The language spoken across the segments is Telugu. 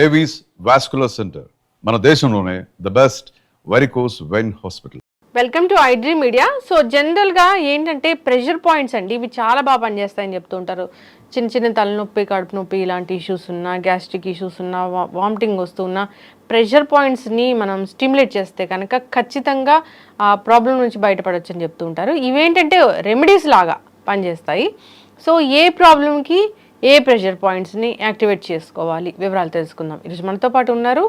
ఏవీస్ వాస్కులర్ సెంటర్ మన దేశంలోనే the best varicose vein hospital. Welcome to iDream media. So జనరల్గా ఏంటంటే ప్రెషర్ పాయింట్స్ అండి, ఇవి చాలా బాగా పనిచేస్తాయని చెప్తూ ఉంటారు. చిన్న చిన్న తలనొప్పి, కడుపు నొప్పి ఇలాంటి ఇష్యూస్ ఉన్నా, గ్యాస్ట్రిక్ ఇష్యూస్ ఉన్నా, వామిటింగ్ వస్తున్నా ప్రెషర్ పాయింట్స్ని మనం స్టిమ్యులేట్ చేస్తే కనుక ఖచ్చితంగా ఆ ప్రాబ్లం నుంచి బయటపడవచ్చు అని చెప్తూ ఉంటారు. ఇవేంటంటే రెమెడీస్ లాగా పనిచేస్తాయి. సో ఏ ప్రాబ్లంకి ఏ ప్రెషర్ పాయింట్స్ని యాక్టివేట్ చేసుకోవాలి, వివరాలు తెలుసుకుందాం. ఈరోజు మనతో పాటు ఉన్నారు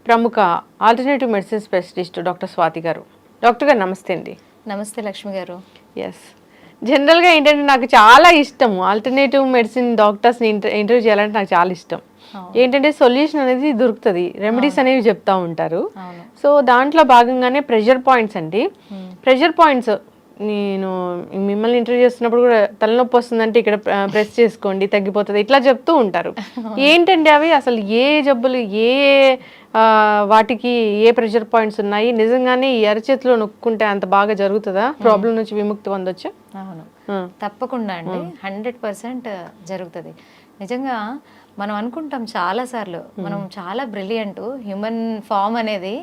ప్రముఖ alternative medicine specialist doctor Swathi గారు. డాక్టర్ గారు నమస్తే అండి. నమస్తే లక్ష్మి గారు. ఎస్, జనరల్గా ఏంటంటే నాకు చాలా ఇష్టం ఆల్టర్నేటివ్ మెడిసిన్ డాక్టర్స్ని ఇంటర్వ్యూ చేయాలంటే నాకు చాలా ఇష్టం. ఏంటంటే సొల్యూషన్ అనేది దొరుకుతుంది, రెమెడీస్ అనేవి చెప్తా ఉంటారు. సో దాంట్లో భాగంగానే ప్రెషర్ పాయింట్స్ అండి. ప్రెషర్ పాయింట్స్ నేను మిమ్మల్ని ఇంటర్వ్యూ చేస్తున్నప్పుడు కూడా తలనొప్పి వస్తుందంటే ఇక్కడ ప్రెస్ చేసుకోండి తగ్గిపోతుంది ఇట్లా చెప్తూ ఉంటారు. ఏంటండి అవి, అసలు ఏ జబ్బులు ఏ వాటికి ఏ ప్రెషర్ పాయింట్స్ ఉన్నాయి, నిజంగానే ఈ అరచేతిలో నొక్కుంటే అంత బాగా జరుగుతుందా, ప్రాబ్లం నుంచి విముక్తి పొందొచ్చు? అవును, తప్పకుండా అండి, 100% జరుగుతుంది. నిజంగా మనం అనుకుంటాం చాలా సార్లు మనం చాలా బ్రిలియంట్, హ్యూమన్ ఫామ్ అనేది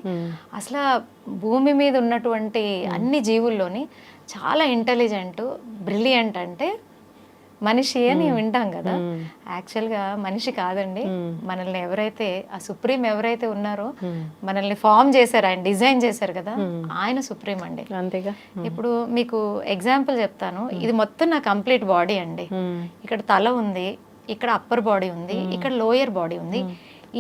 అసలు భూమి మీద ఉన్నటువంటి అన్ని జీవుల్లోని చాలా ఇంటెలిజెంట్, బ్రిలియంట్ అంటే మనిషి అని వింటాం కదా. యాక్చువల్గా మనిషి కాదండి, మనల్ని ఎవరైతే ఆ సుప్రీం ఎవరైతే ఉన్నారో మనల్ని ఫామ్ చేశారు, ఆయన డిజైన్ చేశారు కదా, ఆయన సుప్రీం అండి. అంతేగా. ఇప్పుడు మీకు ఎగ్జాంపుల్ చెప్తాను. ఇది మొత్తం నా కంప్లీట్ బాడీ అండి. ఇక్కడ తల ఉంది, ఇక్కడ అప్పర్ బాడీ ఉంది, ఇక్కడ లోయర్ బాడీ ఉంది.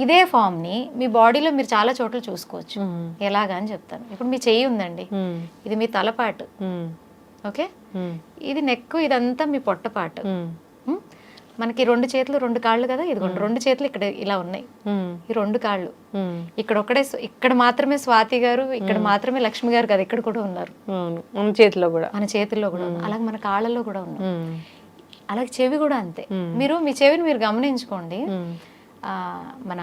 ఇదే ఫామ్ ని మీ బాడీలో మీరు చాలా చోట్ల చూసుకోవచ్చు. ఎలాగా అని చెప్తాను. ఇప్పుడు మీ చెయ్యి ఉందండి, ఇది మీ తలపాటు, ఓకే, ఇది నెక్, ఇదంతా మీ పొట్టపాటు. మనకి 2 చేతులు 2 కాళ్ళు కదా, ఇది 2 చేతులు ఇక్కడ ఇలా ఉన్నాయి, ఈ 2 కాళ్ళు. ఇక్కడ మాత్రమే స్వాతి గారు, ఇక్కడ మాత్రమే లక్ష్మి గారు కదా, ఇక్కడ కూడా ఉన్నారు, మన చేతిలో కూడా అలాగే మన కాళ్ళలో కూడా ఉన్నారు. అలాగే చెవి కూడా అంతే. మీరు మీ చెవిని మీరు గమనించుకోండి. మన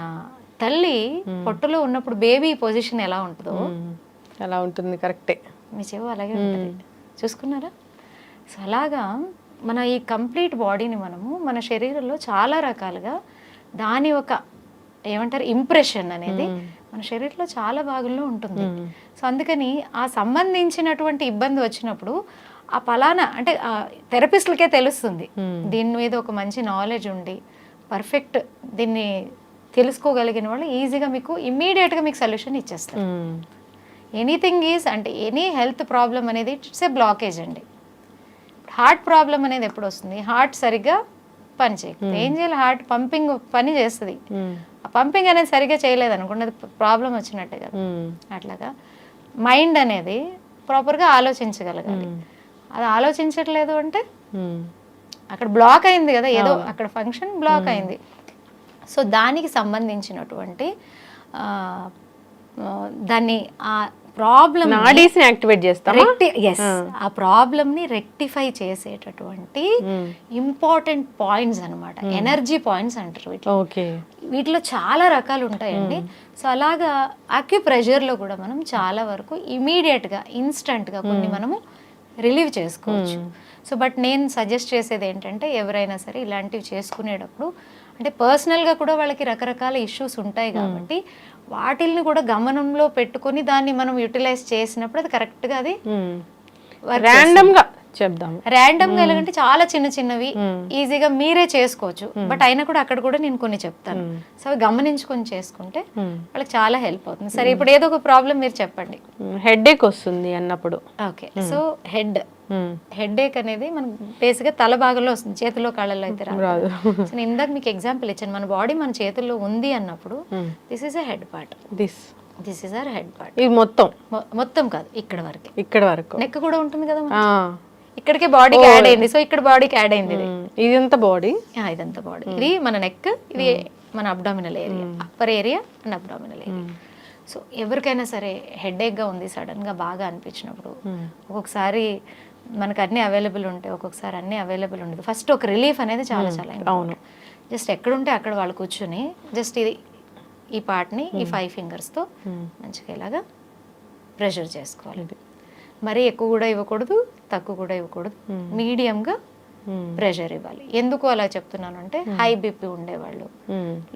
తల్లి పొట్టలో ఉన్నప్పుడు బేబీ పొజిషన్ ఎలా ఉంటుందో అలా ఉంటుంది, కరెక్టే. మీ చెవి అలాగే ఉంటుంది, చూసుకున్నారా? సో అలాగా మన ఈ కంప్లీట్ బాడీని మనము మన శరీరంలో చాలా రకాలుగా దాని ఒక ఏమంటారు ఇంప్రెషన్ అనేది మన శరీరంలో చాలా భాగంలో ఉంటుంది. సో అందుకని ఆ సంబంధించినటువంటి ఇబ్బంది వచ్చినప్పుడు ఆ పలానా అంటే థెరపిస్ట్లకే తెలుస్తుంది. దీని మీద ఒక మంచి నాలెడ్జ్ ఉండి పర్ఫెక్ట్ దీన్ని తెలుసుకోగలిగిన వాళ్ళు ఈజీగా మీకు ఇమ్మీడియట్గా మీకు సొల్యూషన్ ఇచ్చేస్తారు. ఎనీథింగ్ ఈజ్ అంటే ఎనీ హెల్త్ ప్రాబ్లం అనేది ఇట్స్ ఏ బ్లాకేజ్ అండి. హార్ట్ ప్రాబ్లం అనేది ఎప్పుడు వస్తుంది, హార్ట్ సరిగ్గా పని చేయదు. ఏం చేయాలి, హార్ట్ పంపింగ్ పని చేస్తుంది, ఆ పంపింగ్ అనేది సరిగ్గా చేయలేదు అనుకోండి, అది ప్రాబ్లం వచ్చినట్టే కదా. అట్లాగా మైండ్ అనేది ప్రాపర్గా ఆలోచించగలగాలి. అది ఆలోచించట్లేదు అంటే అక్కడ బ్లాక్ అయింది కదా, ఏదో అక్కడ ఫంక్షన్ బ్లాక్ అయింది. సో దానికి సంబంధించినటువంటి దాన్ని ఆ ప్రాబ్లమ్ యాక్టివేట్ చేస్తాం, ఆ ప్రాబ్లమ్ ని రెక్టిఫై చేసేటటువంటి ఇంపార్టెంట్ పాయింట్స్ అనమాట, ఎనర్జీ పాయింట్స్ అంటారు వీటిలో చాలా రకాలు ఉంటాయండి. సో అలాగా అక్యుప్రెషర్ లో కూడా మనం చాలా వరకు ఇమీడియట్ గా ఇన్స్టంట్ గా కొన్ని మనము రిలీవ్ చేసుకోవచ్చు. సో బట్ నేను సజెస్ట్ చేసేది ఏంటంటే ఎవరైనా సరే ఇలాంటివి చేసుకునేటప్పుడు అంటే పర్సనల్గా కూడా వాళ్ళకి రకరకాల ఇష్యూస్ ఉంటాయి కాబట్టి వాటిల్ని కూడా గమనంలో పెట్టుకొని దాన్ని మనం యూటిలైజ్ చేసినప్పుడు అది కరెక్ట్గా అది ర్యాండమ్గా చెప్దాము. ర్యాండమ్గా ఎలాగంటే చాలా చిన్న చిన్నవి ఈజీగా మీరే చేసుకోవచ్చు. బట్ అయినా కూడా అక్కడ కూడా నేను కొన్ని చెప్తాను. సో అవి గమనించుకొని చేసుకుంటే వాళ్ళకి చాలా హెల్ప్ అవుతుంది. సరే, ఇప్పుడు ఏదో ఒక ప్రాబ్లం మీరు చెప్పండి. హెడేక్ వస్తుంది అన్నప్పుడు, ఓకే. సో హెడేక్ అనేది మనకు బేసిక్గా తల భాగంలో వస్తుంది, చేతుల్లో కాళ్ళల్లో అయితే రాదు. సో నేను ఇందాక మీకు ఎగ్జాంపుల్ ఇచ్చాను, మన బాడీ మన చేతుల్లో ఉంది అన్నప్పుడు this is a head part, this is our head part. ఇది మొత్తం కాదు, ఇక్కడ వరకు నెక్ కూడా ఉంటుంది కదా, ఇక్కడికి బాడీకి యాడ్ అయింది. సో ఇక్కడ బాడీకి యాడ్ అయింది, ఇదంతా బాడీ, ఇదంతా బాడీ. ఇది మన నెక్, ఇది మన abdominal area, upper area and abdominal area. So ఎవరికైనా సరే హెడేక్గా ఉంది సడన్గా బాగా అనిపించినప్పుడు, ఒక్కొక్కసారి మనకు అన్ని అవైలబుల్ ఉంటాయి, ఒక్కొక్కసారి అన్ని అవైలబుల్ ఉండదు. ఫస్ట్ ఒక రిలీఫ్ అనేది చాలా అవును. జస్ట్ ఎక్కడుంటే అక్కడ వాళ్ళు కూర్చుని జస్ట్ ఇది ఈ పార్ట్ని ఈ 5 ఫింగర్స్తో మంచిగా ఇలాగా ప్రెషర్ చేసుకోవాలి. మరీ ఎక్కువ కూడా ఇవ్వకూడదు, తక్కువ కూడా ఇవ్వకూడదు, మీడియంగా ప్రెషర్ ఇవ్వాలి. ఎందుకు అలా చెప్తున్నాను అంటే హై బీపీ ఉండేవాళ్ళు,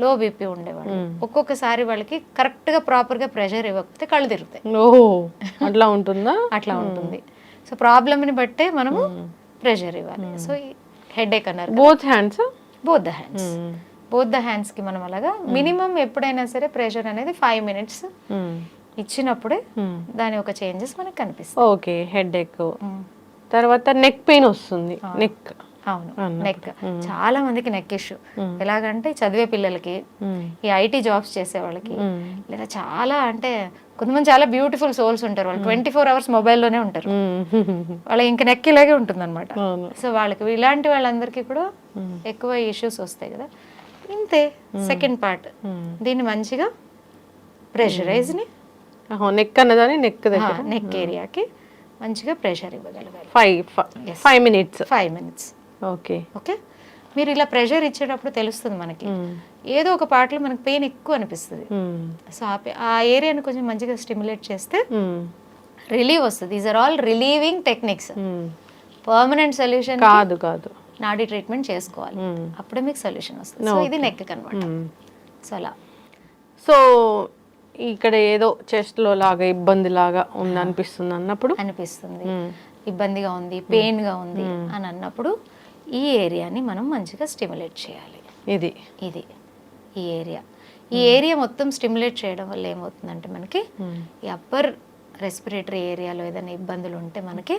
లో బీపీ ఉండేవాళ్ళు ఒక్కొక్కసారి వాళ్ళకి కరెక్ట్గా ప్రాపర్గా ప్రెషర్ ఇవ్వకపోతే కళ్ళు తిరుగుతాయి. ఓహో, అట్లా ఉంటుందా? అట్లా ఉంటుంది. సో ప్రాబ్లమ్ని బట్టే మనము ప్రెషర్ ఇవ్వాలి. సో హెడేక్ అన్నారు, బోత్ హ్యాండ్స్, బోత్ ద హ్యాండ్స్కి మనం అలాగా మినిమం ఎప్పుడైనా సరే ప్రెషర్ అనేది 5 minutes ఇచ్చినప్పుడే దాని ఒక చేంజెస్ మనకు కనిపిస్తాయి. ఓకే, హెడ్ ఎక్. తర్వాత నెక్ పెయిన్ వస్తుంది. నెక్, అవును, నెక్ చాలా మందికి నెక్ ఇష్యూ. ఎలాగంటే చదివే పిల్లలకి, ఈ ఐటీ జాబ్స్ చేసే వాళ్ళకి, లేదా చాలా అంటే కొంతమంది చాలా బ్యూటిఫుల్ సోల్స్ ఉంటారు, వాళ్ళు 24 hours మొబైల్లోనే ఉంటారు, వాళ్ళ ఇంక నెక్ ఇలాగే ఉంటుంది అనమాట. సో వాళ్ళకి ఇలాంటి వాళ్ళందరికీ కూడా ఎక్కువ ఇష్యూస్ వస్తాయి కదా. ఇంతే సెకండ్ పార్ట్, దీన్ని మంచిగా ప్రెషరైజ్ని నెక్ అన్నదాన్ని నెక్ దగ్గర, నెక్ ఏరియాకి మంచిగా ప్రెషర్ ఇవ్వగలగాలి. 5 minutes. 5 minutes. ఓకే ఓకే, మీరు ఇలా ప్రెషర్ ఇచ్చేటప్పుడు తెలుస్తుంది మనకి ఏదో ఒక పార్ట్లో మనకి పెయిన్ ఎక్కువ అనిపిస్తుంది. సో ఆ ఏరియాని కొంచెం మంచిగా స్టిమ్యులేట్ చేస్తే రిలీవ్ వస్తుంది. These are all relieving techniques. Permanent solution కాదు, నాడీ ట్రీట్మెంట్ చేసుకోవాలి, అప్పుడే మీకు సొల్యూషన్ వస్తుంది. సో ఇది నెక్ అనమాట. సో అలా, సో ఇక్కడ ఏదో చెస్ట్ లో లాగా ఇబ్బంది లాగా ఉంది అనిపిస్తుంది అన్నప్పుడు, ఇబ్బందిగా ఉంది, పెయిన్ గా ఉంది అని అన్నప్పుడు ఈ ఏరియాని మనం మంచిగా స్టిమ్యులేట్ చేయాలి. ఇది ఈ ఏరియా మొత్తం స్టిమ్యులేట్ చేయడం వల్ల ఏమవుతుందంటే మనకి ఈ అప్పర్ రెస్పిరేటరీ ఏరియాలో ఏదైనా ఇబ్బందులు ఉంటే మనకి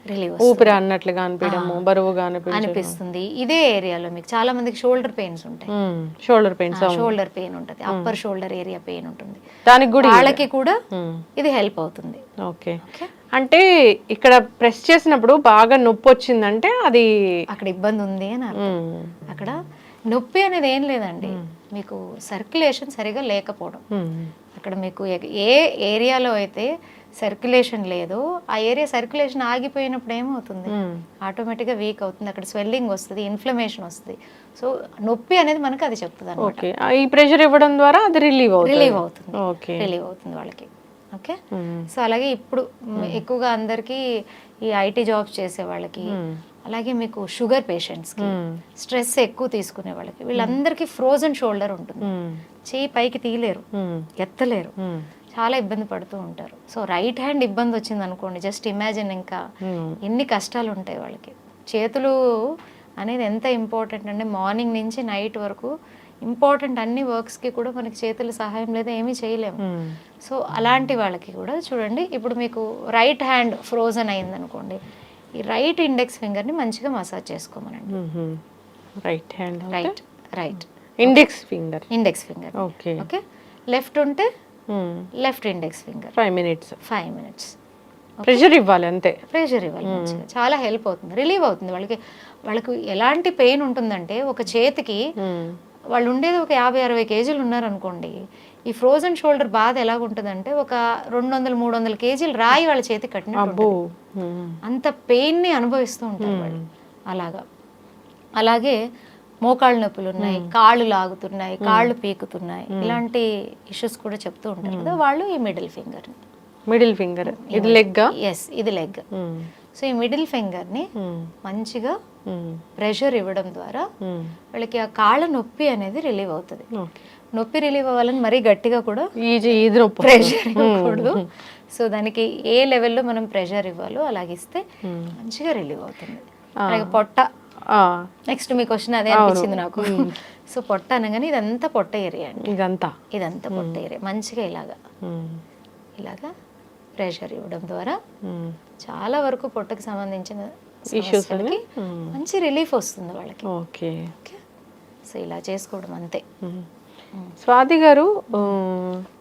రిలీవ్, ఊపిరి అన్నట్లుగా అనిపించడము, బరువుగా అనిపిస్తుంది. ఇదే ఏరియాలో మీకు చాలా మందికి షోల్డర్ పెయిన్స్ ఉంటాయి, షోల్డర్ పెయిన్ ఉంటుంది, అప్పర్ షోల్డర్ ఏరియా పెయిన్ ఉంటుంది, దానికి కూడా వాళ్ళకి కూడా ఇది హెల్ప్ అవుతుంది. ఓకే, అంటే ఇక్కడ ప్రెస్ చేసినప్పుడు బాగా నొప్పి వచ్చిందంటే అది అక్కడ ఇబ్బంది ఉంది అని అర్థం. అక్కడ నొప్పి అనేది ఏం లేదండి, మీకు సర్క్యులేషన్ సరిగా లేకపోవడం. అక్కడ మీకు ఏ ఏరియాలో అయితే సర్క్యులేషన్ లేదో ఆ ఏరియా సర్క్యులేషన్ ఆగిపోయినప్పుడు ఏమవుతుంది, ఆటోమేటిక్గా వీక్ అవుతుంది, అక్కడ స్వెల్లింగ్ వస్తుంది, ఇన్ఫ్లమేషన్ వస్తుంది. సో నొప్పి అనేది మనకు అది చెప్తుంది అన్నమాట. ఈ ప్రెషర్ ఇవ్వడం ద్వారా అది రిలీవ్ అవుతుంది వాళ్ళకి. ఓకే, సో అలాగే ఇప్పుడు ఎక్కువగా అందరికీ ఈ ఐటీ జాబ్స్ చేసే వాళ్ళకి, అలాగే మీకు షుగర్ పేషెంట్స్కి, స్ట్రెస్ ఎక్కువ తీసుకునే వాళ్ళకి, వీళ్ళందరికీ ఫ్రోజన్ షోల్డర్ ఉంటుంది, చేయి పైకి తీయలేరు, ఎత్తలేరు, చాలా ఇబ్బంది పడుతూ ఉంటారు. సో రైట్ హ్యాండ్ ఇబ్బంది వచ్చింది అనుకోండి, జస్ట్ ఇమాజిన్ ఇంకా ఎన్ని కష్టాలు ఉంటాయి వాళ్ళకి. చేతులు అనేది ఎంత ఇంపార్టెంట్ అంటే మార్నింగ్ నుంచి నైట్ వరకు ఇంపార్టెంట్ అన్ని వర్క్స్కి కూడా మనకి చేతుల సహాయం లేదా ఏమీ చేయలేము. సో అలాంటి వాళ్ళకి కూడా చూడండి, ఇప్పుడు మీకు రైట్ హ్యాండ్ ఫ్రోజన్ అయింది అనుకోండి, ఈ రైట్ ఇండెక్స్ ఫింగర్ని మంచిగా మసాజ్ చేసుకోమనండి. Right hand, right index finger, okay. Left ఉంటే left index finger 5 minutes pressure ఇవ్వాలి, అంతే ప్రెషర్ ఇవ్వాలి మంచిగా. చాలా హెల్ప్ అవుతుంది, రిలీవ్ అవుతుంది వాళ్ళకి ఎలాంటి పెయిన్ ఉంటుందంటే, ఒక చేతికి వాళ్ళు ఉండేది ఒక 50-60 kgs ఉన్నారనుకోండి, ఈ ఫ్రోజన్ షోల్డర్ బాధ ఎలాగుంటుందంటే ఒక 200-300 kgs రాయి వాళ్ళ చేతి కట్టినట్టు, అంత పెయిన్ని అనుభవిస్తూ ఉంటారు వాళ్ళు. అలాగే మోకాళ్ళ నొప్పులు ఉన్నాయి, కాళ్ళు లాగుతున్నాయి, కాళ్ళు పీకుతున్నాయి, ఇలాంటి ఇష్యూస్ కూడా చెప్తూ ఉంటారు కదా వాళ్ళు. ఈ మిడిల్ ఫింగర్ ఇది లెగ్, ఇది లెగ్. సో ఈ మిడిల్ ఫింగర్ని మంచిగా ప్రెషర్ ఇవ్వడం ద్వారా వాళ్ళకి ఆ కాళ్ళ నొప్పి అనేది రిలీవ్ అవుతుంది. నొప్పి రిలీవ్ అవ్వాలని మరీ గట్టిగా కూడా ప్రెషర్ ఇవ్వకూడదు. సో దానికి ఏ లెవెల్లో మనం ప్రెషర్ ఇవ్వాలో అలాగిస్తే మంచిగా రిలీవ్ అవుతుంది. అలాగే పొట్ట, నెక్స్ట్ మీ క్వశ్చన్ అదే అనిపించింది నాకు. సో పొట్ట అనగానే ఇదంతా పొట్ట ఏరియా అండి, ఇదంతా పొట్ట ఏరియా. మంచిగా ఇలాగా ప్రెషర్ ఇవ్వడం ద్వారా చాలా వరకు పొట్టకి సంబంధించిన సమస్యలకి మంచి రిలీఫ్ వస్తుంది వాళ్ళకి. ఓకే, సో ఇలా చేసుకోవడం అంతే. స్వాతి గారు,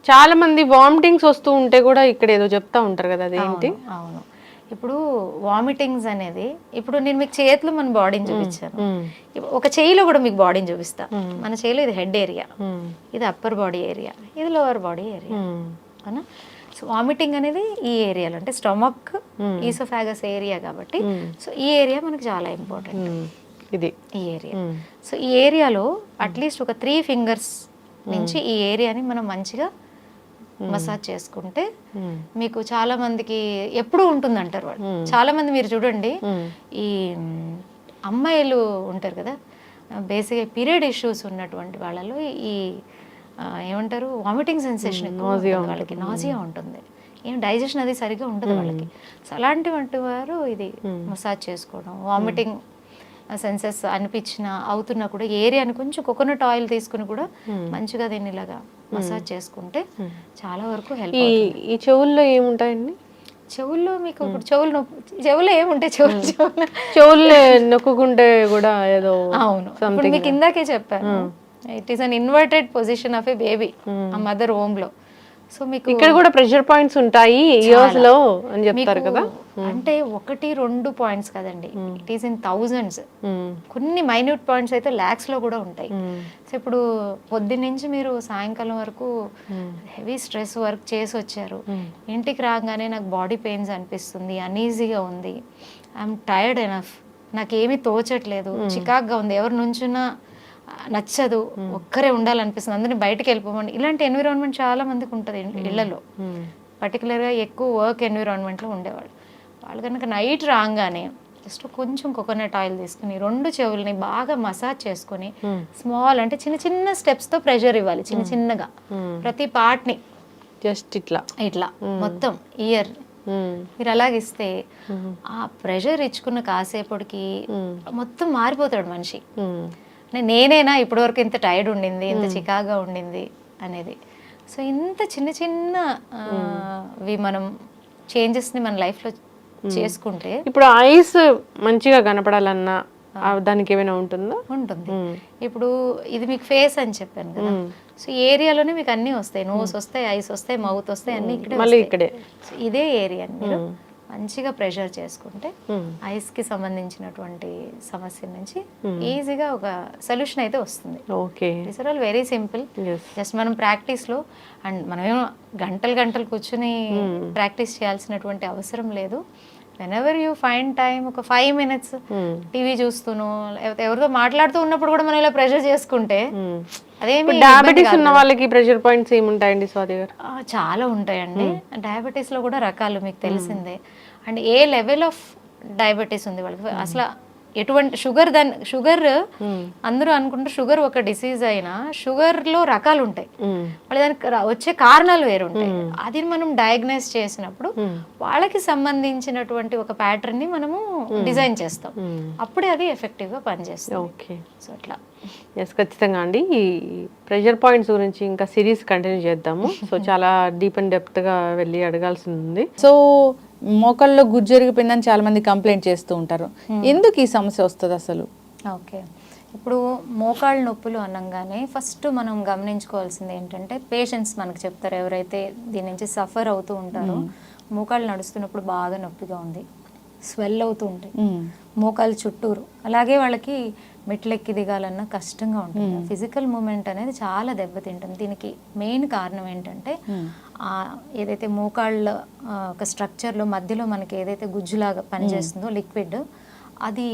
చాలా మంది వామిటింగ్స్ వస్తూ ఉంటే కూడా ఇక్కడ ఏదో చెప్తా ఉంటారు కదా, అదేంటి? అవును, ఇప్పుడు వామిటింగ్స్ అనేది, ఇప్పుడు నేను మీకు చేతిలో మన బాడీని చూపించాను, ఒక చేయిలో కూడా మీకు బాడీని చూపిస్తా. మన చేయిలో ఇది హెడ్ ఏరియా, ఇది అప్పర్ బాడీ ఏరియా, ఇది లోవర్ బాడీ ఏరియా, అవునా? సో వామిటింగ్ అనేది ఈ ఏరియాలో, అంటే స్టమక్, ఈసోఫాగస్ ఏరియా కాబట్టి, సో ఈ ఏరియా మనకు చాలా ఇంపార్టెంట్, ఈ ఏరియా. సో ఈ ఏరియాలో అట్లీస్ట్ ఒక 3 fingers నుంచి ఈ ఏరియాని మనం మంచిగా మసాజ్ చేసుకుంటే మీకు చాలా మందికి ఎప్పుడు ఉంటుంది అంటారు వాళ్ళు. చాలా మంది మీరు చూడండి, ఈ అమ్మాయిలు ఉంటారు కదా, బేసిక్గా పీరియడ్ ఇష్యూస్ ఉన్నటువంటి వాళ్ళలో ఈ ఏమంటారు వామిటింగ్ సెన్సేషన్ ఎక్కువ ఉంటుంది వాళ్ళకి, నాజియా ఉంటుంది, ఏం డైజెషన్ అది సరిగ్గా ఉండదు వాళ్ళకి. సో అలాంటి వారు ఇది మసాజ్ చేసుకోవడం, వామిటింగ్ సెన్సెస్ అనిపించిన అవుతున్నా కూడా ఏరియాని కొంచెం కోకోనట్ ఆయిల్ తీసుకుని కూడా మంచిగా దీన్ని ఇలాగా మసాజ్ చేసుకుంటే చాలా వరకు హెల్ప్ అవుతుంది. ఈ చెవుల్లో ఏముంటాయండి? చెవుల్లో మీకు ఇప్పుడు చెవులు ఏముంటాయి, చెవులు నొక్కుంటే కూడా ఏదో అవును, ఇప్పుడు మీకు ఇందాకే చెప్పాను, it is an inverted position of A baby ఆ మదర్ హోమ్ లో. సో మీకు ఇక్కడ కూడా ప్రెషర్ పాయింట్స్ ఉంటాయి ఇయర్స్ లో అని చెప్తారు కదా. అంటే 1-2 పాయింట్స్ కదండి, ఇట్ ఈస్ ఇన్ థౌజండ్స్. కొన్ని మైన్యూట్ పాయింట్స్ అయితే లాక్స్ లో కూడా ఉంటాయి. సో ఇప్పుడు పొద్దున్నుంచి మీరు సాయంకాలం వరకు హెవీ స్ట్రెస్ వర్క్ చేసి వచ్చారు, ఇంటికి రాగానే నాకు బాడీ పెయిన్స్ అనిపిస్తుంది, అన్ఈజీగా ఉంది, ఐఎమ్ టైర్డ్ ఎనఫ్, నాకేమీ తోచట్లేదు, చికాక్గా ఉంది, ఎవరి నుంచున్నా నచ్చదు, ఒక్కరే ఉండాలనిపిస్తుంది, అందరినీ బయటకు వెళ్ళిపోమండి. ఇలాంటి ఎన్విరాన్మెంట్ చాలా మందికి ఉంటుంది ఇళ్లలో, పర్టికులర్గా ఎక్కువ వర్క్ ఎన్విరాన్మెంట్లో ఉండేవాళ్ళు. వాళ్ళు కనుక నైట్ రాగానే జస్ట్ కొంచెం కోకోనట్ ఆయిల్ తీసుకుని 2 చెవుల్ని బాగా మసాజ్ చేసుకొని స్మాల్ అంటే చిన్న చిన్న స్టెప్స్తో ప్రెషర్ ఇవ్వాలి, చిన్న చిన్నగా ప్రతి పార్ట్ని జస్ట్ ఇట్లా మొత్తం ఇయర్ మీరు అలాగిస్తే ఆ ప్రెషర్ ఇచ్చుకున్న కాసేపటికి మొత్తం మారిపోతాడు మనిషి. నేనేనా ఇప్పటివరకు ఇంత టైర్డ్ ఉండింది, ఇంత చికాగా ఉండింది అనేది. సో ఇంత చిన్న చిన్నవి మనం చేంజెస్ని మన లైఫ్లో చేసుకుంటే, ఇప్పుడు ఐస్ మంచిగా కనపడాలన్నా దానికి ఏమైనా ఉంటుందా? ఉంటుంది. ఇప్పుడు ఇది మీకు ఫేస్ అని చెప్పాను కదా, సో ఏరియాలోనే మీకు అన్నీ వస్తాయి, నోస్ వస్తాయి, ఐస్ వస్తాయి, మౌత్ వస్తాయి, అన్ని ఇక్కడే. సో ఇదే ఏరియాని మీరు మంచిగా ప్రెషర్ చేసుకుంటే ఐస్కి సంబంధించినటువంటి సమస్య నుంచి ఈజీగా ఒక సొల్యూషన్ అయితే వస్తుంది. Okay, this are all very simple. Just మనం ప్రాక్టీస్లో, అండ్ మనమేమో గంటలు కూర్చుని ప్రాక్టీస్ చేయాల్సినటువంటి అవసరం లేదు. వెనెవర్ యూ ఫైండ్ టైం, ఒక 5 minutes టీవీ చూస్తూనో లేకపోతే ఎవరితో మాట్లాడుతూ ఉన్నప్పుడు కూడా మనం ఇలా ప్రెషర్ చేసుకుంటే అదేమి. డయాబెటీస్ ఉన్న వాళ్ళకి ప్రెషర్ పాయింట్స్ ఏముంటాయండి స్వాతి గారు? చాలా ఉంటాయండి. డయాబెటీస్లో కూడా రకాలు మీకు తెలిసిందే. And A level of diabetes ఉంది వాళ్ళకి, అసలు ఎటువంటి షుగర్ అందరూ అనుకుంటే షుగర్ ఒక డిసీజ్ అయినా షుగర్లో రకాలు ఉంటాయి, మళ్ళీ దానికి వచ్చే కారణాలు వేరు ఉంటాయి. అది మనం డయాగ్నైజ్ చేసినప్పుడు వాళ్ళకి సంబంధించినటువంటి ఒక ప్యాటర్న్ ని మనము డిజైన్ చేస్తాం, అప్పుడే అది ఎఫెక్టివ్గా పనిచేస్తుంది. ఓకే, సో అట్లా ఖచ్చితంగా అండి. ఈ ప్రెషర్ పాయింట్స్ గురించి ఇంకా సిరీస్ కంటిన్యూ చేద్దాము. సో చాలా డీప్ అండ్ డెప్త్గా వెళ్ళి అడగాల్సి ఉంది. సో మోకాళ్ళలో గుజ్జు జరిగిపోయిందని చాలా మంది కంప్లైంట్ చేస్తూ ఉంటారు. ఎందుకు ఈ సమస్య వస్తుంది అసలు? ఓకే, ఇప్పుడు మోకాళ్ళ నొప్పులు అనగానే ఫస్ట్ మనం గమనించుకోవాల్సింది ఏంటంటే, పేషెంట్స్ మనకు చెప్తారు ఎవరైతే దీని నుంచి సఫర్ అవుతూ ఉంటారో, మోకాళ్ళు నడుస్తున్నప్పుడు బాగా నొప్పిగా ఉంది, స్వెల్ అవుతూ ఉంటాయి మోకాళ్ళ చుట్టూరు, అలాగే వాళ్ళకి మెట్లెక్కి దిగాలన్నా కష్టంగా ఉంటుంది, ఫిజికల్ మూమెంట్ అనేది చాలా దెబ్బతింటుంది. దీనికి మెయిన్ కారణం ఏంటంటే, ఏదైతే మోకాళ్ళ ఒక స్ట్రక్చర్లో మధ్యలో మనకి ఏదైతే గుజ్జులాగా పనిచేస్తుందో లిక్విడ్, అది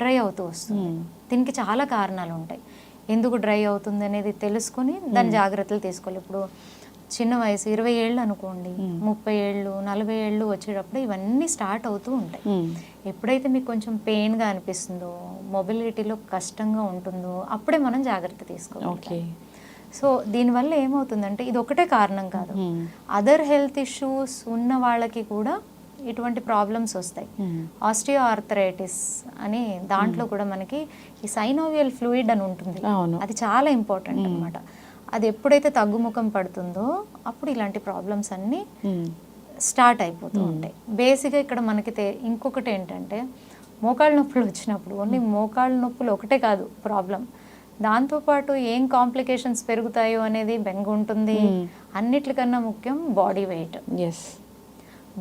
డ్రై అవుతూ వస్తుంది. దీనికి చాలా కారణాలు ఉంటాయి. ఎందుకు డ్రై అవుతుంది అనేది తెలుసుకుని దాని జాగ్రత్తలు తీసుకోవాలి. ఇప్పుడు చిన్న వయసు 20 ఏళ్ళు అనుకోండి, 30 ఏళ్ళు 40 ఏళ్ళు వచ్చేటప్పుడు ఇవన్నీ స్టార్ట్ అవుతూ ఉంటాయి. ఎప్పుడైతే మీకు కొంచెం పెయిన్గా అనిపిస్తుందో, మొబిలిటీలో కష్టంగా ఉంటుందో, అప్పుడే మనం జాగ్రత్త తీసుకోవాలి. సో దీనివల్ల ఏమవుతుందంటే, ఇది ఒకటే కారణం కాదు, అదర్ హెల్త్ ఇష్యూస్ ఉన్న వాళ్ళకి కూడా ఇటువంటి ప్రాబ్లమ్స్ వస్తాయి. ఆస్టియో ఆర్థరైటిస్ అని దాంట్లో కూడా మనకి ఈ సైనోవియల్ ఫ్లూయిడ్ అని ఉంటుంది, అది చాలా ఇంపార్టెంట్ అన్నమాట. అది ఎప్పుడైతే తగ్గుముఖం పడుతుందో అప్పుడు ఇలాంటి ప్రాబ్లమ్స్ అన్నీ స్టార్ట్ అయిపోతూ ఉంటాయి. బేసిక్గా ఇక్కడ మనకి ఇంకొకటి ఏంటంటే, మోకాళ్ళ నొప్పులు వచ్చినప్పుడు ఓన్లీ మోకాళ్ళ నొప్పులు ఒకటే కాదు ప్రాబ్లం, దాంతోపాటు ఏం కాంప్లికేషన్స్ పెరుగుతాయో అనేది బెంగ ఉంటుంది. అన్నిటికన్నా ముఖ్యం బాడీ వెయిట్.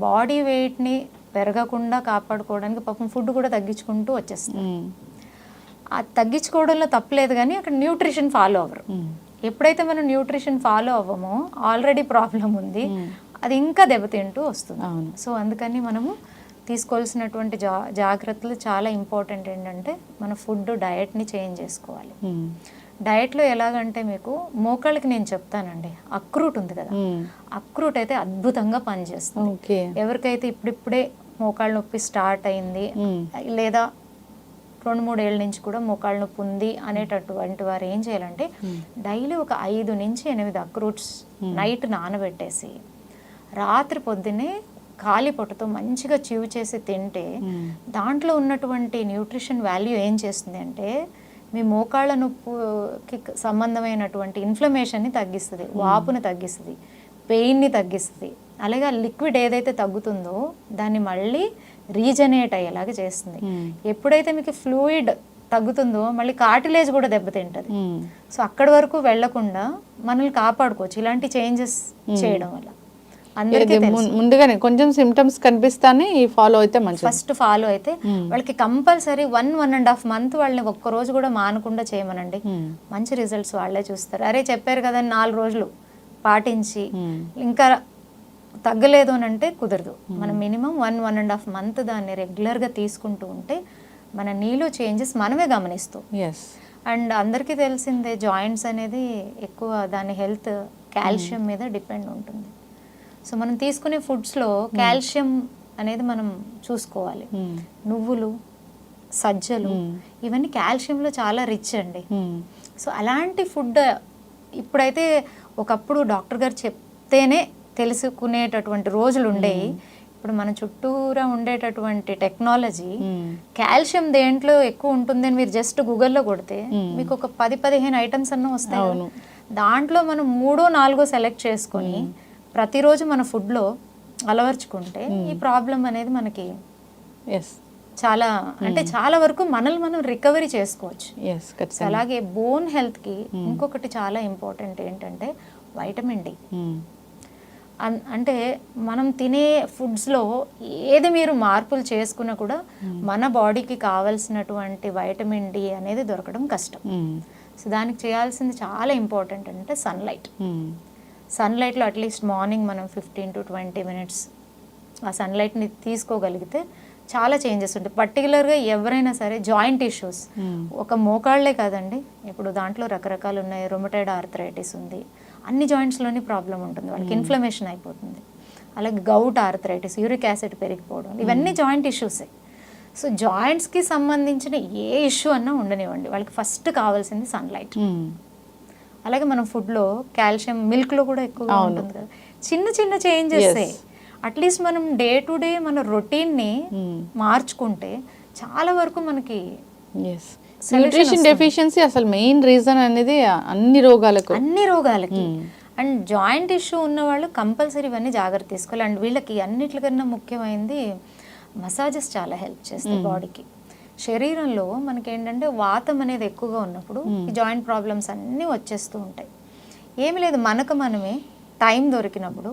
బాడీ వెయిట్ని పెరగకుండా కాపాడుకోవడానికి పాపం ఫుడ్ కూడా తగ్గించుకుంటూ వచ్చేస్తుంది. అది తగ్గించుకోవడంలో తప్పలేదు, కానీ అక్కడ న్యూట్రిషన్ ఫాలో అవ్వరు. ఎప్పుడైతే మనం న్యూట్రిషన్ ఫాలో అవ్వమో, ఆల్రెడీ ప్రాబ్లం ఉంది, అది ఇంకా దెబ్బతింటూ వస్తుంది. సో అందుకని మనము తీసుకోవాల్సినటువంటి జాగ్రత్తలు చాలా ఇంపార్టెంట్. ఏంటంటే మన ఫుడ్ డయట్ని చేంజ్ చేసుకోవాలి. డయట్లో ఎలాగంటే, మీకు మోకాళ్ళకి నేను చెప్తానండి, అక్రూట్ ఉంది కదా, అక్రూట్ అయితే అద్భుతంగా పనిచేస్తుంది. ఎవరికైతే ఇప్పుడిప్పుడే మోకాళ్ళ నొప్పి స్టార్ట్ అయింది, లేదా 2-3 ఏళ్ళ నుంచి కూడా మోకాళ్ళ నొప్పి ఉంది అనేటటువంటి వారు ఏం చేయాలంటే డైలీ ఒక 5 నుంచి 8 అక్రూట్స్ నైట్ నానబెట్టేసి రాత్రి పొద్దున్నే ఖాళీ పొట్టతో మంచిగా చివ్ చేసి తింటే దాంట్లో ఉన్నటువంటి న్యూట్రిషన్ వాల్యూ ఏం చేస్తుంది అంటే మీ మోకాళ్ళ నొప్పికి సంబంధమైనటువంటి ఇన్ఫ్లమేషన్ని తగ్గిస్తుంది, వాపుని తగ్గిస్తుంది, పెయిన్ని తగ్గిస్తుంది. అలాగే లిక్విడ్ ఏదైతే తగ్గుతుందో దాన్ని మళ్ళీ రీజనరేట్ అయ్యేలాగా చేస్తుంది. ఎప్పుడైతే మీకు ఫ్లూయిడ్ తగ్గుతుందో మళ్ళీ కార్టిలేజ్ కూడా దెబ్బతింటుంది. సో అక్కడి వరకు వెళ్లకుండా మనల్ని కాపాడుకోవచ్చు ఇలాంటి చేంజెస్ చేయడం వల్ల. అందరికీ ముందుగానే కొంచెం సిమ్టమ్స్ కనిపిస్తానే ఫాలో అయితే మంచిది. ఫస్ట్ ఫాలో అయితే వాళ్ళకి కంపల్సరీ 1.5 మంత్ వాళ్ళని ఒక్కరోజు కూడా మానకుండా చేయమనండి. మంచి రిజల్ట్స్ వాళ్ళే చూస్తారు. అరే చెప్పారు కదా 4 రోజులు పాటించి ఇంకా తగ్గలేదు అని అంటే కుదరదు. మనం మినిమం 1.5 మంత్ దాన్ని రెగ్యులర్గా తీసుకుంటూ ఉంటే మన నీలో చేంజెస్ మనమే గమనిస్తాం. అండ్ అందరికీ తెలిసిందే జాయింట్స్ అనేది ఎక్కువ దాని హెల్త్ కాల్షియం మీద డిపెండ్ ఉంటుంది. సో మనం తీసుకునే ఫుడ్స్లో కాల్షియం అనేది మనం చూసుకోవాలి. నువ్వులు, సజ్జలు ఇవన్నీ కాల్షియంలో చాలా రిచ్ అండి. సో అలాంటి ఫుడ్ ఇప్పుడైతే ఒకప్పుడు డాక్టర్ గారు చెప్తేనే తెలుసుకునేటటువంటి రోజులు ఉండేవి. ఇప్పుడు మన చుట్టూరా ఉండేటటువంటి టెక్నాలజీ కాల్షియం దేంట్లో ఎక్కువ ఉంటుంది అని మీరు జస్ట్ గూగుల్లో కొడితే మీకు ఒక 10-15 ఐటమ్స్ అన్న వస్తాయి. దాంట్లో మనం 3-4 సెలెక్ట్ చేసుకొని ప్రతిరోజు మన ఫుడ్లో అలవర్చుకుంటే ఈ ప్రాబ్లం అనేది మనకి చాలా అంటే చాలా వరకు మనల్ని మనం రికవరీ చేసుకోవచ్చు. అలాగే బోన్ హెల్త్కి ఇంకొకటి చాలా ఇంపార్టెంట్ ఏంటంటే వైటమిన్ డి. అంటే మనం తినే ఫుడ్స్లో ఏది మీరు మార్పులు చేసుకున్నా కూడా మన బాడీకి కావాల్సినటువంటి వైటమిన్ డి అనేది దొరకడం కష్టం. సో దానికి చేయాల్సింది చాలా ఇంపార్టెంట్ అంటే సన్లైట్. సన్లైట్లో అట్లీస్ట్ మార్నింగ్ మనం 15-20 మినిట్స్ ఆ సన్లైట్ని తీసుకోగలిగితే చాలా చేంజెస్ ఉంటాయి. పర్టికులర్గా ఎవరైనా సరే జాయింట్ ఇష్యూస్, ఒక మోకాళ్ళే కాదండి, ఇప్పుడు దాంట్లో రకరకాలు ఉన్నాయి. రొమటైడ్ ఆర్థరైటిస్ ఉంది, అన్ని జాయింట్స్లోని ప్రాబ్లం ఉంటుంది, వాళ్ళకి ఇన్ఫ్లమేషన్ అయిపోతుంది. అలాగే గౌట్ ఆర్థరైటిస్, యూరిక్ యాసిడ్ పెరిగిపోవడం, ఇవన్నీ జాయింట్ ఇష్యూసే. సో జాయింట్స్కి సంబంధించిన ఏ ఇష్యూ అన్నా ఉండనివ్వండి, వాళ్ళకి ఫస్ట్ కావాల్సింది సన్లైట్. అలాగే మనం ఫుడ్లో కాల్షియం మిల్క్లో కూడా ఎక్కువగా ఉంటుంది కదా. చిన్న చిన్న చేంజెస్ అట్లీస్ట్ మనం డే టు డే మన రొటీన్ని మార్చుకుంటే చాలా వరకు మనకి న్యూట్రిషన్ డెఫిషియన్సీ అసలు మెయిన్ రీజన్ అనేది అన్ని రోగాలకి. అండ్ జాయింట్ ఇష్యూ ఉన్న వాళ్ళు కంపల్సరీ ఇవన్నీ జాగ్రత్త తీసుకోవాలి. అండ్ వీళ్ళకి అన్నిటికన్నా ముఖ్యమైనది మసాజెస్ చాలా హెల్ప్ చేస్తాయి బాడీకి. శరీరంలో మనకి ఏంటంటే వాతం అనేది ఎక్కువగా ఉన్నప్పుడు ఈ జాయింట్ ప్రాబ్లమ్స్ అన్నీ వచ్చేస్తూ ఉంటాయి. ఏమి లేదు, మనకు మనమే టైం దొరికినప్పుడు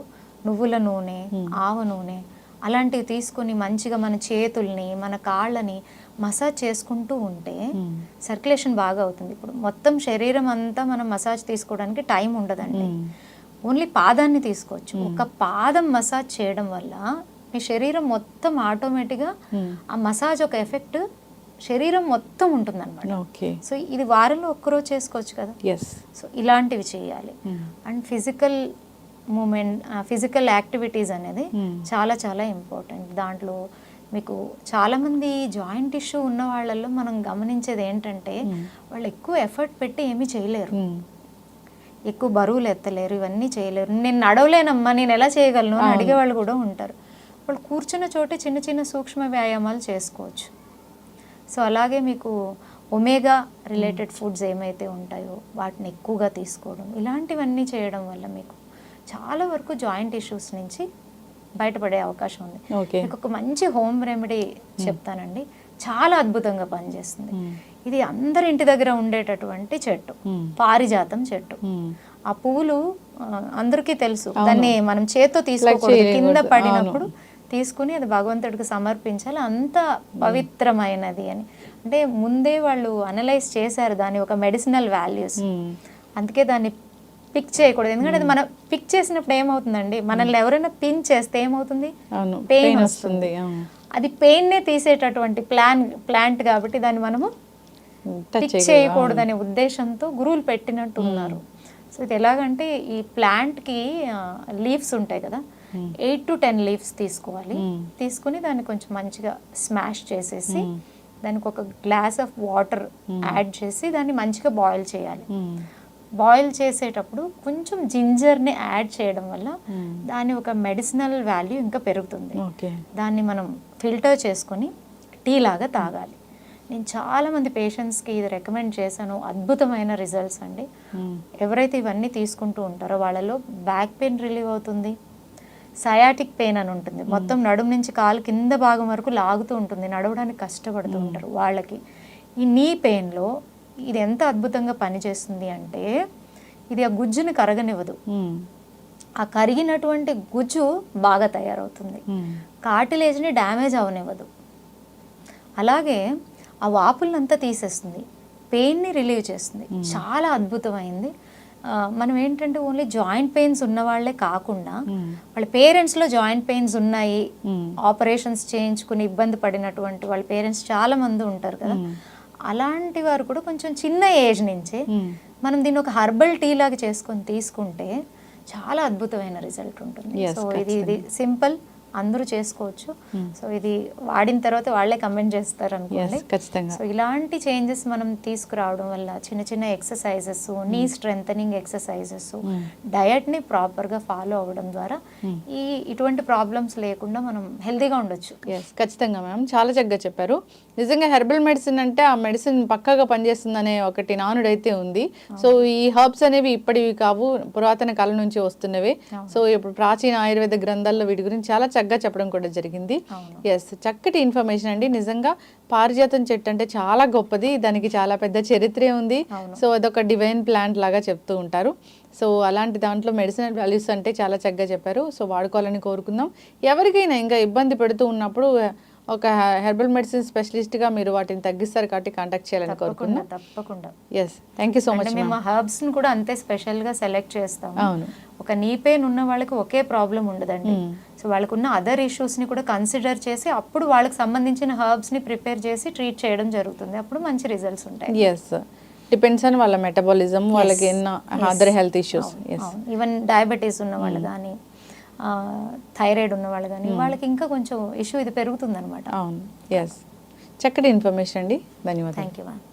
నువ్వుల నూనె, ఆవ నూనె అలాంటివి తీసుకొని మంచిగా మన చేతుల్ని, మన కాళ్ళని మసాజ్ చేసుకుంటూ ఉంటే సర్క్యులేషన్ బాగా అవుతుంది. ఇప్పుడు మొత్తం శరీరం అంతా మనం మసాజ్ తీసుకోవడానికి టైం ఉండదండి. ఓన్లీ పాదాన్ని తీసుకోవచ్చు. ఒక పాదం మసాజ్ చేయడం వల్ల మీ శరీరం మొత్తం ఆటోమేటిక్గా ఆ మసాజ్ ఒక ఎఫెక్ట్ శరీరం మొత్తం ఉంటుంది అనమాట. సో ఇది వారంలో ఒక్కరోజు చేసుకోవచ్చు కదా. సో ఇలాంటివి చేయాలి. And physical movement, physical activities అనేది చాలా చాలా ఇంపార్టెంట్. దాంట్లో మీకు చాలామంది జాయింట్ ఇష్యూ ఉన్న వాళ్ళల్లో మనం గమనించేది ఏంటంటే వాళ్ళు ఎక్కువ ఎఫర్ట్ పెట్టి ఏమీ చేయలేరు, ఎక్కువ బరువులు ఎత్తలేరు, ఇవన్నీ చేయలేరు. నేను నడవలేనమ్మా, నేను ఎలా చేయగలను అని అడిగే వాళ్ళు కూడా ఉంటారు. వాళ్ళు కూర్చున్న చోటే చిన్న చిన్న సూక్ష్మ వ్యాయామాలు చేసుకోవచ్చు. సో అలాగే మీకు ఒమేగా రిలేటెడ్ ఫుడ్స్ ఏమైతే ఉంటాయో వాటిని ఎక్కువగా తీసుకోవడం, ఇలాంటివన్నీ చేయడం వల్ల మీకు చాలా వరకు జాయింట్ ఇష్యూస్ నుంచి బయటపడే అవకాశం ఉంది. మీకు ఒక మంచి హోమ్ రెమెడీ చెప్తానండి, చాలా అద్భుతంగా పనిచేస్తుంది. ఇది అందరి ఇంటి దగ్గర ఉండేటటువంటి చెట్టు, పారిజాతం చెట్టు. ఆ పువ్వులు అందరికీ తెలుసు, దాన్ని మనం చేత్తో తీసుకోకూడదు, కింద పడినప్పుడు తీసుకుని అది భగవంతుడికి సమర్పించాలి, అంత పవిత్రమైనది అని. అంటే ముందే వాళ్ళు అనలైజ్ చేశారు దాని ఒక మెడిసినల్ వాల్యూస్. అందుకే దాన్ని పిక్ చేయకూడదు. ఎందుకంటే అది మనం పిక్ చేసినప్పుడు ఏమవుతుందండి, మనల్ని ఎవరైనా పిన్ చేస్తే ఏమవుతుంది, పెయిన్ వస్తుంది. అది పెయిన్నే తీసేటటువంటి ప్లాంట్ కాబట్టి దాన్ని మనము పిక్ చేయకూడదనే ఉద్దేశంతో గురువులు పెట్టినట్టు ఉన్నారు. సో ఇది ఎలాగంటే ఈ ప్లాంట్కి లీవ్స్ ఉంటాయి కదా, 8 to 10 లీవ్స్ తీసుకోవాలి. తీసుకుని దాన్ని కొంచెం మంచిగా స్మాష్ చేసేసి దానికి ఒక గ్లాస్ ఆఫ్ వాటర్ యాడ్ చేసి దాన్ని మంచిగా బాయిల్ చేయాలి. మ్మ్. బాయిల్ చేసేటప్పుడు కొంచెం జింజర్ని యాడ్ చేయడం వల్ల దాని ఒక మెడిసినల్ వాల్యూ ఇంకా పెరుగుతుంది. ఓకే. దాన్ని మనం ఫిల్టర్ చేసుకొని టీ లాగా తాగాలి. నేను చాలామంది పేషెంట్స్కి ఇది రికమెండ్ చేశాను, అద్భుతమైన రిజల్ట్స్ అండి. ఎవరైతే ఇవన్నీ తీసుకుంటూ ఉంటారో వాళ్ళలో బ్యాక్ పెయిన్ రిలీవ్ అవుతుంది, సయాటిక్ పెయిన్ అని ఉంటుంది, మొత్తం నడుము నుంచి కాలు కింద భాగం వరకు లాగుతూ ఉంటుంది, నడవడానికి కష్టపడుతూ ఉంటారు వాళ్ళకి. ఈ నీ పెయిన్లో ఇది ఎంత అద్భుతంగా పనిచేస్తుంది అంటే ఇది ఆ గుజ్జుని కరగనివ్వదు. మ్మ్. ఆ కరిగినటువంటి గుజ్జు బాగా తయారవుతుంది, కార్టిలేజ్ని డ్యామేజ్ అవనివ్వదు. అలాగే ఆ వాపులంతా తీసేస్తుంది, పెయిన్ని రిలీవ్ చేస్తుంది. చాలా అద్భుతమైంది. మనం ఏంటంటే ఓన్లీ జాయింట్ పెయిన్స్ ఉన్న వాళ్ళే కాకుండా వాళ్ళ పేరెంట్స్లో జాయింట్ పెయిన్స్ ఉన్నాయి, ఆపరేషన్స్ చేయించుకుని ఇబ్బంది పడినటువంటి వాళ్ళ పేరెంట్స్ చాలా మంది ఉంటారు కదా, అలాంటి వారు కూడా కొంచెం చిన్న ఏజ్ నుంచే మనం దీన్ని ఒక హర్బల్ టీ లాగా చేసుకొని తీసుకుంటే చాలా అద్భుతమైన రిజల్ట్ ఉంటుంది. సో ఇది సింపుల్, అందరూ చేసుకోవచ్చు. సో ఇది వాడిన తర్వాత వాళ్ళే కమెంట్ చేస్తారు అనుకోండి. ఖచ్చితంగా. సో ఇలాంటి చేంజెస్ మనం తీసుకురావడం వల్ల చిన్న చిన్న ఎక్సర్సైజెస్, నీ స్ట్రెంథనింగ్ ఎక్సర్సైజెస్, డయట్ని ప్రాపర్గా ఫాలో అవ్వడం ద్వారా ఇటువంటి ప్రాబ్లమ్స్ లేకుండా మనం హెల్తీగా ఉండొచ్చు. ఎస్, ఖచ్చితంగా మ్యామ్, చాలా చక్కగా చెప్పారు. నిజంగా హెర్బల్ మెడిసిన్ అంటే ఆ మెడిసిన్ పక్కాగా పనిచేస్తుందనే ఒకటి నానుడైతే ఉంది. సో ఈ హర్బ్స్ అనేవి ఇప్పటివి కావు, పురాతన కాలం నుంచి వస్తున్నవే. సో ఇప్పుడు ప్రాచీన ఆయుర్వేద గ్రంథాల్లో వీటి గురించి చాలా చక్కగా చెప్పడం కూడా జరిగింది. ఎస్, చక్కటి ఇన్ఫర్మేషన్ అండి. నిజంగా పారిజాతం చెట్టు అంటే చాలా గొప్పది, దానికి చాలా పెద్ద చరిత్రే ఉంది. సో అదొక డివైన్ ప్లాంట్ లాగా చెప్తూ ఉంటారు. సో అలాంటి దాంట్లో మెడిసినల్ వాల్యూస్ అంటే చాలా చక్కగా చెప్పారు. సో వాడుకోవాలని కోరుకుందాం. ఎవరికైనా ఇంకా ఇబ్బంది పెడుతూ ఉన్నప్పుడు ఒక హెర్బల్ మెడిసిన్ స్పెషలిస్ట్గా మీరు వాటిని తగ్గిస్తారు కాబట్టి కాంటాక్ట్ చేయాలని కోరుకుంటున్నాం. తప్పకుండా. Yes, thank you so much. మేము హర్బ్స్ని కూడా అంతే స్పెషల్గా సెలెక్ట్ చేస్తాం. అవును. ఒక నీ పెయిన్ ఉన్న వాళ్ళకి ఒకే ప్రాబ్లం ఉండదండి. సో వాళ్ళకు ఉన్న అదర్ ఇష్యూస్ని కూడా కన్సిడర్ చేసి అప్పుడు వాళ్ళకి సంబంధించిన హర్బ్స్ని ప్రిపేర్ చేసి ట్రీట్ చేయడం జరుగుతుంది. అప్పుడు మంచి రిజల్ట్స్ ఉంటాయి. ఎస్, డిపెండ్స్ ఆన్ వాళ్ళ మెటబాలిజం, వాళ్ళకి ఎన్నో other health issues. Even diabetes ఉన్న వాళ్ళు కానీ, థైరాయిడ్ ఉన్న వాళ్ళు కానీ, వాళ్ళకి ఇంకా కొంచెం ఇష్యూ ఇది పెరుగుతుంది అనమాట. అవును. ఎస్, చక్కటి ఇన్ఫర్మేషన్ అండి. ధన్యవాదాలు. Thank you ma'am.